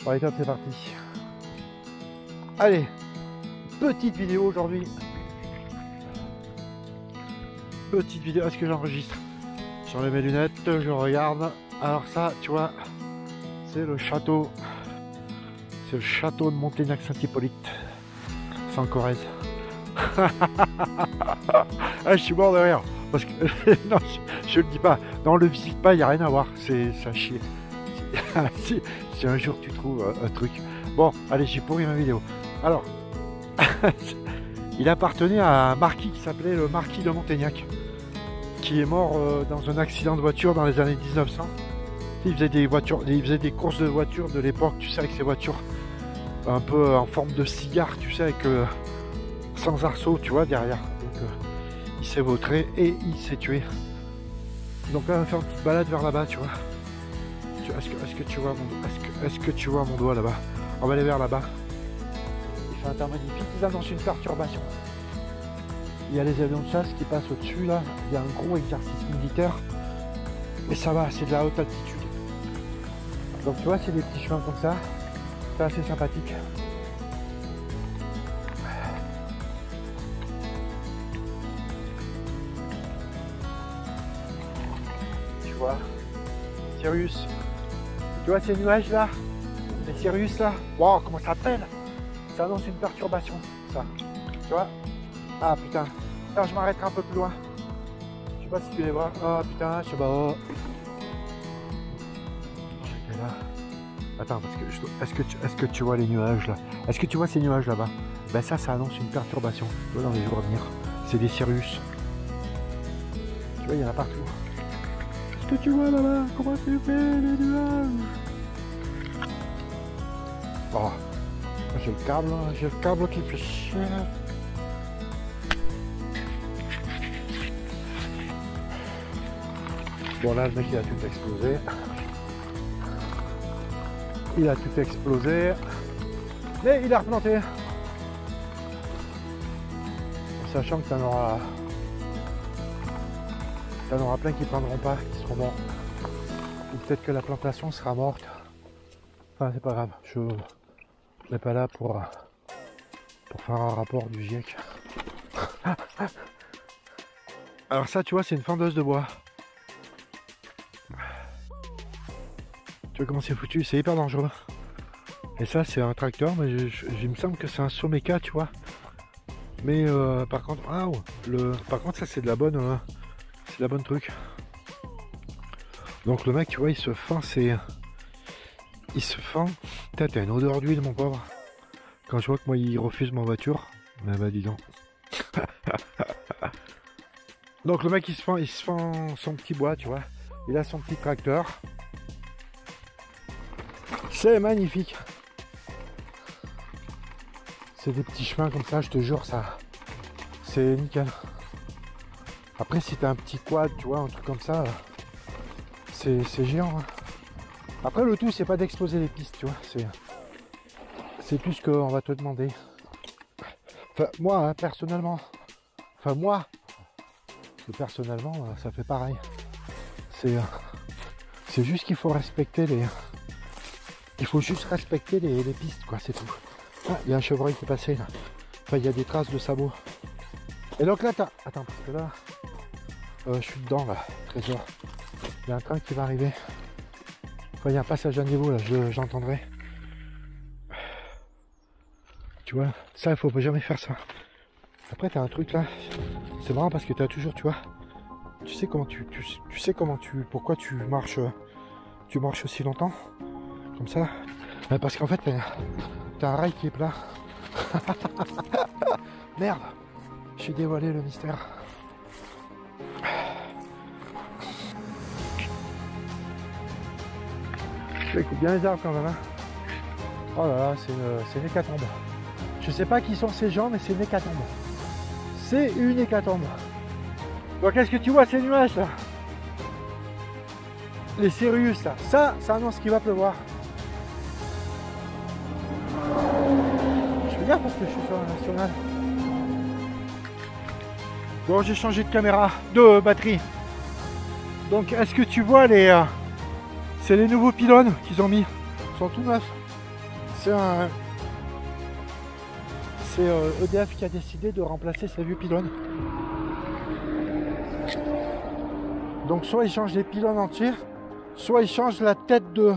Allez top, c'est parti. Allez, petite vidéo aujourd'hui. Petite vidéo, est-ce que j'enregistre? J'enlève mes lunettes, je regarde. Alors ça, tu vois, c'est le château. C'est le château de Montaignac-Saint-Hippolyte. C'est en Corrèze. Ah, je suis mort de rire. Parce que, non, je le dis pas. Non, le visite pas, il n'y a rien à voir. C'est à chier. Si un jour tu trouves un truc. Bon, allez, j'ai pourri ma vidéo. Alors, il appartenait à un marquis qui s'appelait le marquis de Montaignac, qui est mort dans un accident de voiture dans les années 1900. Il faisait des voitures, il faisait des courses de voitures de l'époque, tu sais, avec ces voitures un peu en forme de cigare, tu sais, avec sans arceau, tu vois, derrière. Donc, il s'est vautré et il s'est tué. Donc là, on va faire une petite balade vers là-bas, tu vois. Est-ce que tu vois mon, est-ce que tu vois mon doigt là-bas? On va aller vers là-bas. Il fait un temps magnifique. Ils annoncent une perturbation. Il y a les avions de chasse qui passent au-dessus là. Il y a un gros exercice militaire. Et ça va, c'est de la haute altitude. Donc tu vois, c'est des petits chemins comme ça. C'est assez sympathique. Tu vois, Sirius. Tu vois ces nuages là, les Sirius là, wow, comment ça s'appelle? Ça annonce une perturbation, ça. Tu vois? Ah putain, là je m'arrêterai un peu plus loin. Je sais pas si tu les vois. Ah putain, je sais pas. Oh. Et là. Attends, parce que est-ce que tu vois les nuages là? Est-ce que tu vois ces nuages là-bas? Ben ça annonce une perturbation. Tu vois, dans les jours à venir. C'est des Sirius. Tu vois, il y en a partout. Est-ce que tu vois là-bas? Comment c'est fait les nuages? Oh, j'ai le câble qui fait chier. Bon là le mec il a tout explosé. Il a tout explosé. Mais il a replanté. Sachant que t'en auras plein qui prendront pas, qui seront morts. Ou peut-être que la plantation sera morte. Enfin c'est pas grave, je n'ai pas là pour faire un rapport du GIEC. Alors ça tu vois c'est une fendeuse de bois. Tu vois comment c'est foutu, c'est hyper dangereux. Et ça c'est un tracteur, mais il me semble que c'est un Someca, tu vois. Mais par contre, par contre ça c'est de la bonne, c'est de la bonne truc. Donc le mec, tu vois, il se fend, il se fend. Putain, t'as une odeur d'huile, mon pauvre. Quand je vois que moi il refuse ma voiture, bah dis donc. Donc le mec il se fend son petit bois, tu vois. Il a son petit tracteur. C'est magnifique. C'est des petits chemins comme ça, je te jure, ça. C'est nickel. Après si t'as un petit quad, tu vois, un truc comme ça, c'est géant. Hein. Après le tout c'est pas d'exploser les pistes, tu vois, c'est plus qu'on va te demander. Enfin moi hein, personnellement, ça fait pareil. C'est juste qu'il faut respecter les. Il faut juste respecter les pistes, quoi, c'est tout. Ah, il y a un chevreuil qui est passé là. Enfin il y a des traces de sabots. Et donc là t'as. Attends parce que là. Je suis dedans là, trésor. Il y a un train qui va arriver. Enfin, il y a un passage à niveau là, j'entendrai. Tu vois, ça il faut jamais faire ça. Après t'as un truc là, c'est marrant parce que t'as toujours, tu vois, tu sais comment pourquoi tu marches aussi longtemps, comme ça. Parce qu'en fait t'as un rail qui est plat. Merde, j'ai dévoilé le mystère. Écoute bien les arbres quand même. Hein. Oh là là, c'est une hécatombe. Je sais pas qui sont ces gens, mais c'est une hécatombe. C'est une hécatombe. Donc qu'est-ce que tu vois ces nuages là? Les Sirius là. Ça annonce qu'il va pleuvoir. Je fais gaffe parce que je suis sur la nationale. Bon, j'ai changé de caméra, de batterie. Donc est-ce que tu vois les... c'est les nouveaux pylônes qu'ils ont mis. Ils sont tout neufs. C'est EDF qui a décidé de remplacer ces vieux pylônes. Donc soit ils changent les pylônes entiers, soit ils changent la tête de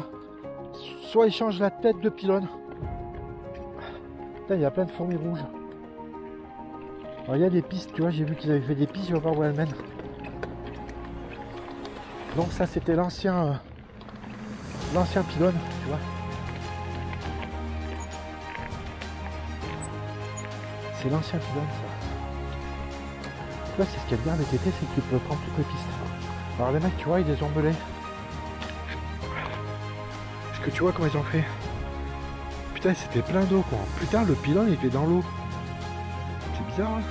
pylône. Putain, il y a plein de fourmis rouges. Alors il y a des pistes, tu vois, j'ai vu qu'ils avaient fait des pistes, je vais voir où elles mènent. Donc ça c'était l'ancien pylône, tu vois. C'est l'ancien pylône ça. Tu vois, c'est ce qu'il y a de bien avec l'été, c'est que tu peux prendre toutes les pistes. Alors les mecs, tu vois, ils les ont belés. Parce que tu vois comment ils ont fait. Putain, c'était plein d'eau quoi. Putain, le pylône il était dans l'eau. C'est bizarre hein.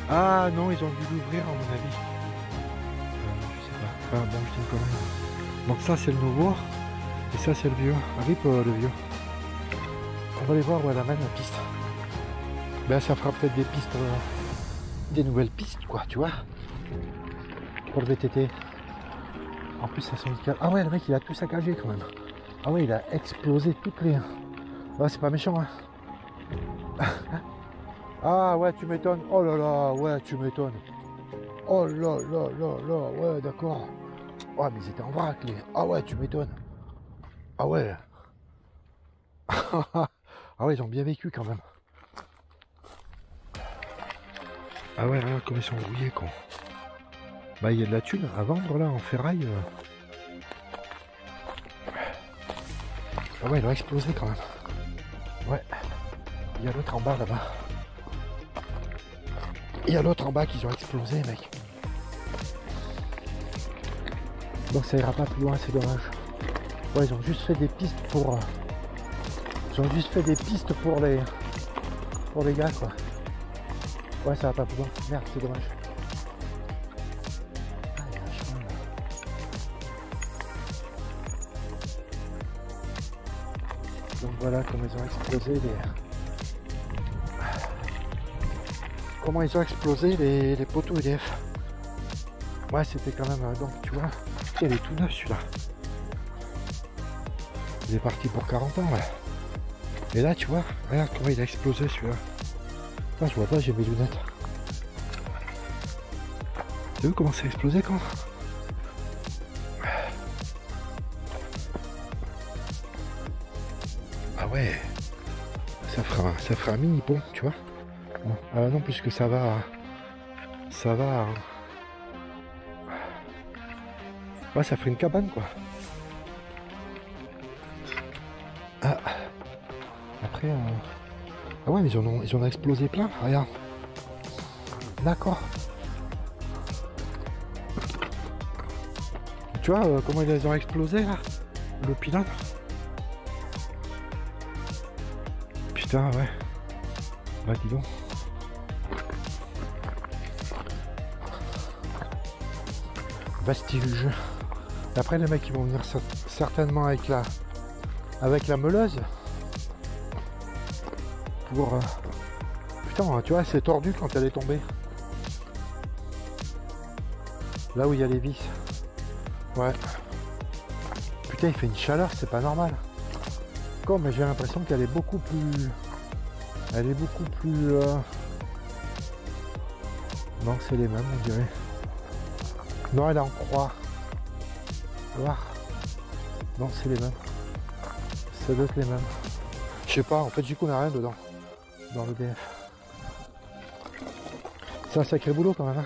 Ah non, ils ont dû l'ouvrir à mon avis. Je sais pas. Ah bon, je dis une connerie. Donc ça c'est le nouveau. Et ça c'est le vieux. Rip le vieux. On va aller voir où elle amène la piste. Ben ça fera peut-être des pistes. Des nouvelles pistes quoi, tu vois. Pour le VTT. En plus ça sonne nickel. Ah ouais, le mec il a tout saccagé quand même. Ah ouais, il a explosé toutes les... Ouais, c'est pas méchant hein. Ah ouais, tu m'étonnes. Oh là là, ouais, tu m'étonnes. Oh là là là là, ouais, d'accord. Ouais, mais ils étaient en vrac, les... Ah ouais, tu m'étonnes. Ah ouais. Ah ouais, ils ont bien vécu quand même. Ah ouais, regarde comme ils sont rouillés, quoi. Bah, il y a de la thune à vendre, là, en ferraille. Ah ouais, il a explosé, quand même. Ouais. Il y a l'autre en bas, là-bas. Il y a l'autre en bas qui ont explosé, mec. Donc ça ira pas plus loin, c'est dommage. Ouais, ils ont juste fait des pistes pour... Ils ont juste fait des pistes pour les gars, quoi. Ouais, ça va pas plus loin. Merde, c'est dommage. Ah, il y a un chemin, là. Donc voilà comment ils ont explosé les... Comment ils ont explosé les poteaux EDF. Ouais, c'était quand même... Donc, tu vois, il est tout neuf, celui-là. Il est parti pour 40 ans, ouais. Et là, tu vois, regarde comment il a explosé, celui-là. Putain, je vois pas, j'ai mes lunettes. T'as vu comment ça a explosé quand? Ah ouais. Ça fera un mini pont, tu vois. Bon, non, plus que ça va... Ouais, ça ferait une cabane, quoi. Ah. Après... Ah ouais, mais ils en ont explosé plein, regarde. D'accord. Tu vois comment ils les ont explosé, là? Le pylône. Putain, ouais. Bah, dis donc. Vestige. Après, les mecs, ils vont venir certainement avec la meuleuse. Pour... Putain, tu vois, c'est tordu quand elle est tombée. Là où il y a les vis. Ouais. Putain, il fait une chaleur, c'est pas normal. Comme, mais j'ai l'impression qu'elle est beaucoup plus... Elle est beaucoup plus... Non, c'est les mêmes, on dirait. Non, elle est en croix. Voir. Non, c'est les mêmes. Ça doit être les mêmes. Je sais pas, en fait, j'y connais rien dedans. Dans l'EDF. C'est un sacré boulot quand même. Hein.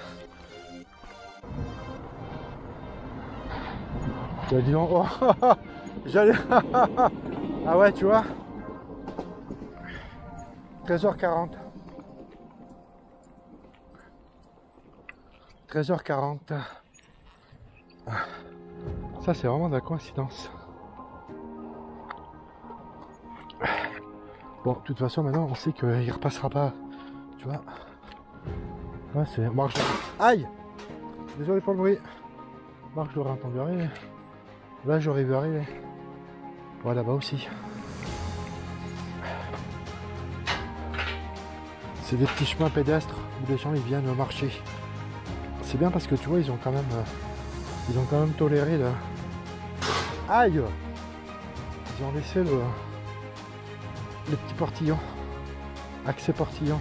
Dis donc, oh, j'allais... Ah ouais, tu vois 13h40. 13h40. Ça, c'est vraiment de la coïncidence. Bon, de toute façon, maintenant, on sait qu'il repassera pas. Tu vois. Ouais, c'est... Marc, aïe. Désolé pour le bruit. Marc, je l'aurais entendu arriver. Là, j'aurais vu arriver. Ouais, là-bas aussi. C'est des petits chemins pédestres où les gens ils viennent marcher. C'est bien parce que tu vois, ils ont quand même toléré le... Aïe. Ils ont laissé le petit portillon. Accès portillon.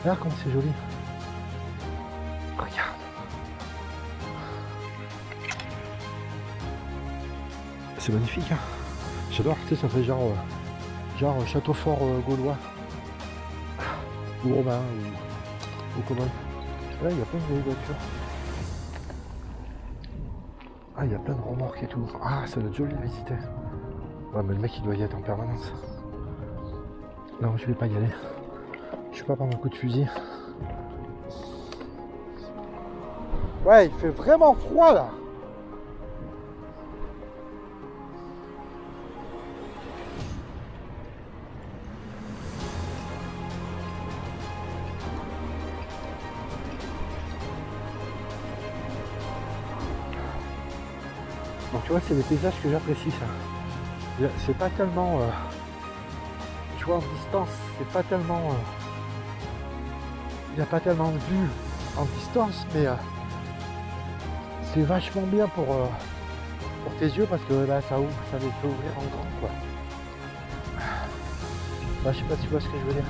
Regarde comme c'est joli. Regarde. C'est magnifique, hein. J'adore, tu sais, ça fait genre château fort gaulois. Ou romain, ou comment. Là, il y a plein de vieilles voitures. Ah, il y a plein de remorques et tout. Ah, ça doit être joli de visiter. Ouais, mais le mec, il doit y être en permanence. Non, je vais pas y aller. Je vais pas prendre un coup de fusil. Ouais, il fait vraiment froid, là. Donc tu vois, c'est des paysages que j'apprécie, ça. C'est pas tellement... tu vois, en distance, c'est pas tellement... il n'y a pas tellement de vue en distance, mais c'est vachement bien pour tes yeux, parce que là, ça ouvre, ça les fait ouvrir en grand, quoi. Bah, je sais pas si tu vois ce que je veux dire.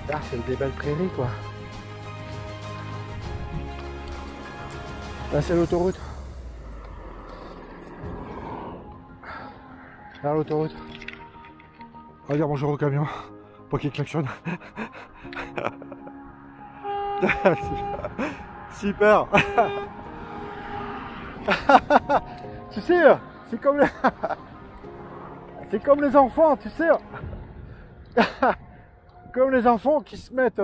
Là, c'est des belles prairies, quoi. Là, c'est l'autoroute. Là, l'autoroute. On va dire bonjour au camion pour qu'il klaxonne. Super. Tu sais, c'est comme les... c'est comme les enfants, tu sais. Comme les enfants qui se mettent...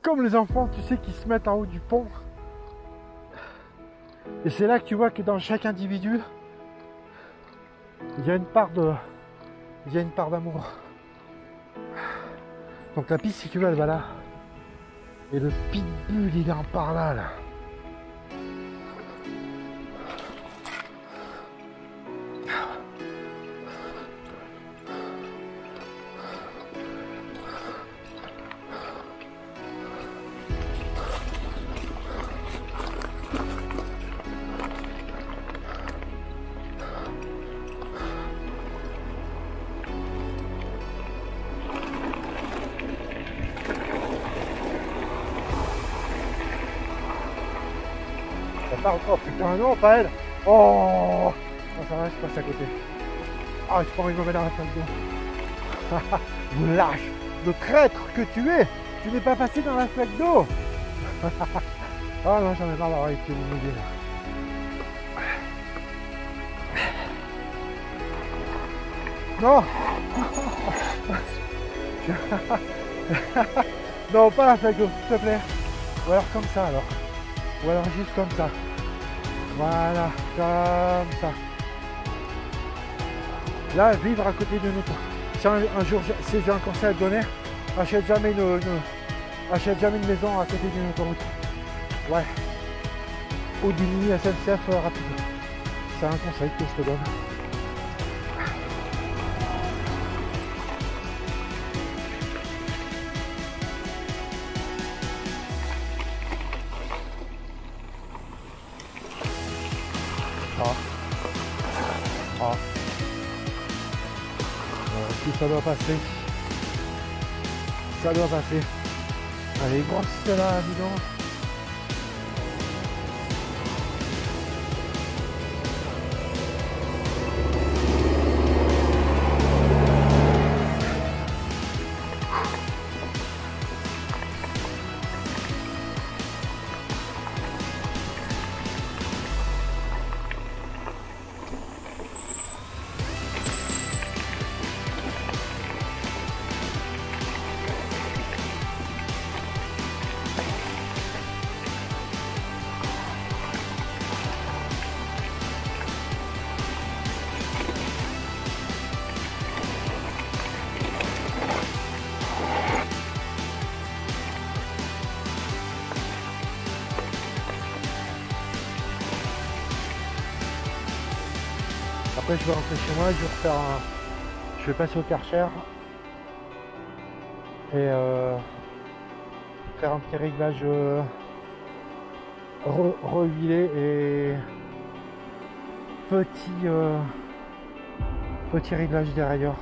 comme les enfants, tu sais, qui se mettent en haut du pont. Et c'est là que tu vois que dans chaque individu, il y a une part de... il y a une part d'amour. Donc la piste, si tu veux, elle va là. Et le pitbull, il est en par là, là. Oh putain, non, pas elle. Oh non, ça va, je passe à côté. Ah, je pas envie de me mettre dans la flaque d'eau. Lâche, le traître que tu es. Tu n'es pas passé dans la flaque d'eau. Oh non, j'en ai marre d'avoir été mouillé là. Non. Non, pas la flaque d'eau, s'il te plaît. Ou alors comme ça, alors. Ou alors juste comme ça. Voilà, comme ça. Là, vivre à côté de nous. Si un jour, si j'ai un conseil à te donner, achète jamais une maison à côté d'une autoroute. Ouais. Ou d'une ligne SNCF rapide. C'est un conseil que je te donne. Si ça doit passer. Ça doit passer. Elle est grosse celle-là, dis donc. Après je vais rentrer chez moi, je vais refaire je vais passer au Karcher et faire un petit réglage rehuilé et petit réglage derrière.